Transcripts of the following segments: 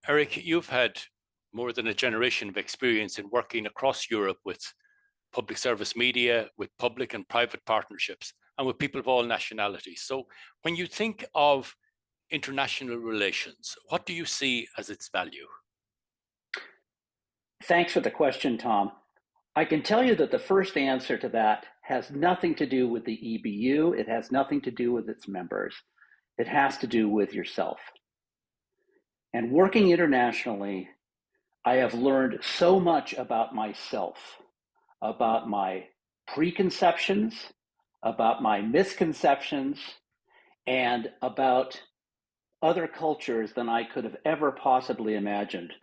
Eric, you've had more than a generation of experience in working across Europe with public service media, with public and private partnerships, and with people of all nationalities. So when you think of international relations, what do you see as its value? Thanks for the question, Tom. I can tell you that the first answer to that has nothing to do with the EBU. It has nothing to do with its members. It has to do with yourself. And working internationally, I have learned so much about myself, about my preconceptions, about my misconceptions, and about other cultures than I could have ever possibly imagined.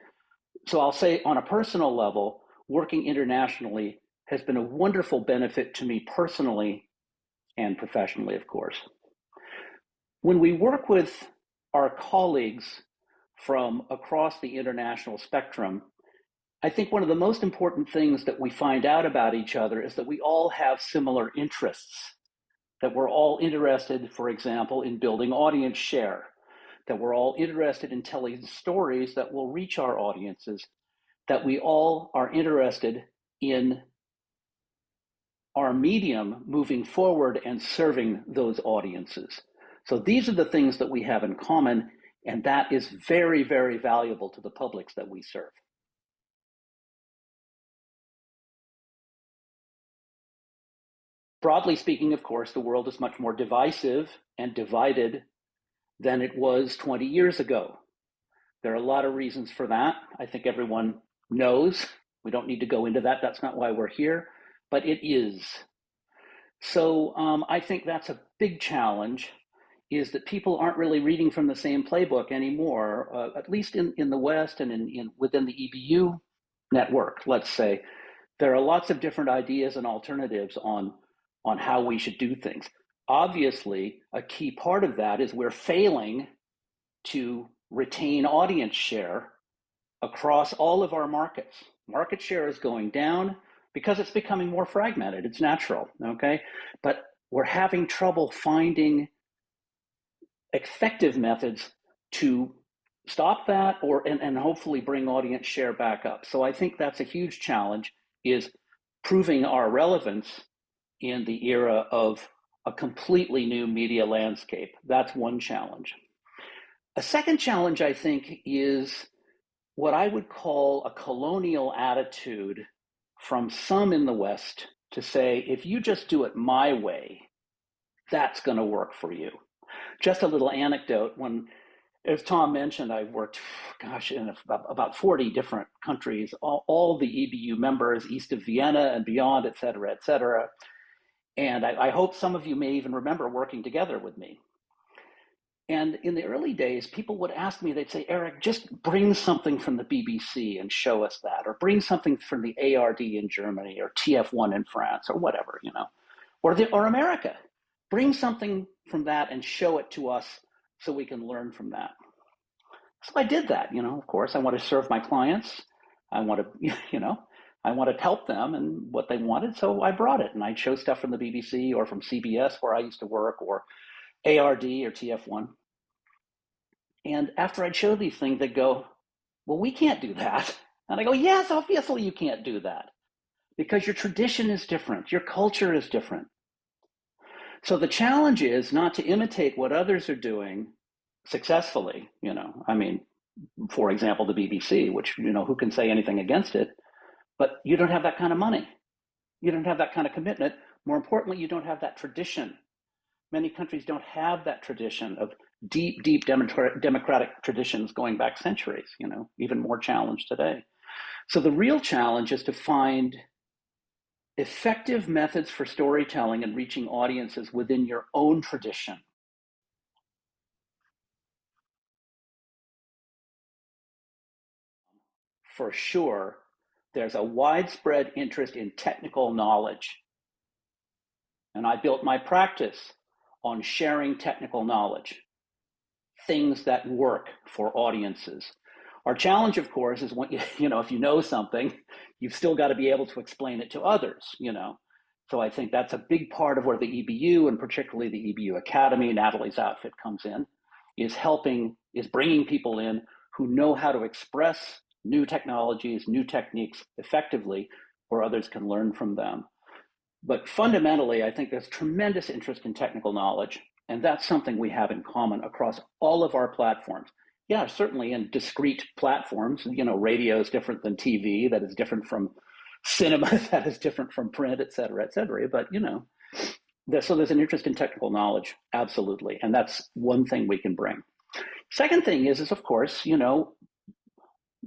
So I'll say on a personal level, working internationally has been a wonderful benefit to me personally and professionally, of course. When we work with our colleagues from across the international spectrum, I think one of the most important things that we find out about each other is that we all have similar interests, that we're all interested, for example, in building audience share, that we're all interested in telling stories that will reach our audiences, that we all are interested in our medium moving forward and serving those audiences. So these are the things that we have in common, and that is very, very valuable to the publics that we serve. Broadly speaking, of course, the world is much more divisive and divided than it was 20 years ago. There are a lot of reasons for that. I think everyone knows. We don't need to go into that. That's not why we're here, but it is. So I think that's a big challenge, is that people aren't really reading from the same playbook anymore, at least in the West and within the EBU network, let's say. There are lots of different ideas and alternatives on how we should do things. Obviously, a key part of that is we're failing to retain audience share across all of our markets. Market share is going down because it's becoming more fragmented. It's natural, okay? But we're having trouble finding effective methods to stop that and hopefully bring audience share back up. So I think that's a huge challenge, is proving our relevance in the era of a completely new media landscape. That's one challenge. A second challenge, I think, is what I would call a colonial attitude from some in the West to say, if you just do it my way, that's going to work for you. Just a little anecdote. When, as Tom mentioned, I've worked, in about 40 different countries, all the EBU members east of Vienna and beyond, et cetera, et cetera. And I hope some of you may even remember working together with me. And in the early days, people would ask me, they'd say, Eric, just bring something from the BBC and show us that, or bring something from the ARD in Germany, or TF1 in France, or whatever, or America. Bring something from that and show it to us so we can learn from that. So I did that, of course. I want to serve my clients. I want to help them and what they wanted. So I brought it, and I chose stuff from the BBC or from CBS, where I used to work, or ARD or TF1. And after I'd show these things, they'd go, well, we can't do that. And I go, yes, obviously you can't do that, because your tradition is different. Your culture is different. So the challenge is not to imitate what others are doing successfully. For example, the BBC, which, who can say anything against it? But you don't have that kind of money. You don't have that kind of commitment. More importantly, you don't have that tradition. Many countries don't have that tradition of deep democratic traditions going back centuries, even more challenged today. So the real challenge is to find effective methods for storytelling and reaching audiences within your own tradition. For sure, there's a widespread interest in technical knowledge. And I built my practice on sharing technical knowledge, things that work for audiences. Our challenge, of course, is when, if you know something, you've still got to be able to explain it to others, So I think that's a big part of where the EBU, and particularly the EBU Academy, Natalie's outfit, comes in, is bringing people in who know how to express new technologies, new techniques effectively, where others can learn from them. But fundamentally, I think there's tremendous interest in technical knowledge, and that's something we have in common across all of our platforms. Yeah, certainly in discrete platforms, radio is different than TV, that is different from cinema, that is different from print, et cetera, but so there's an interest in technical knowledge, absolutely, and that's one thing we can bring. Second thing is of course,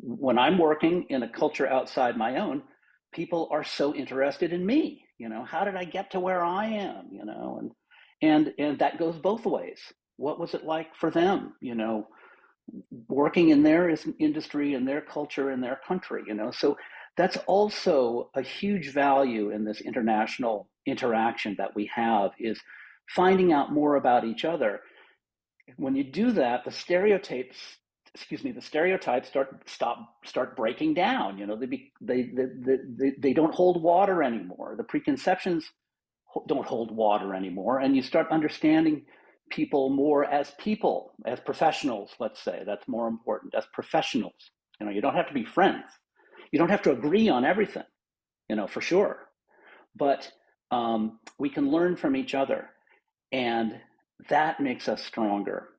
when I'm working in a culture outside my own, people are so interested in me. How did I get to where I am? And that goes both ways. What was it like for them? Working in their industry, in their culture, in their country. So that's also a huge value in this international interaction that we have, is finding out more about each other. When you do that, the stereotypes start breaking down. They don't hold water anymore. The preconceptions don't hold water anymore, and you start understanding people more as professionals. Let's say that's more important, as professionals. You don't have to be friends. You don't have to agree on everything, for sure, but we can learn from each other, and that makes us stronger.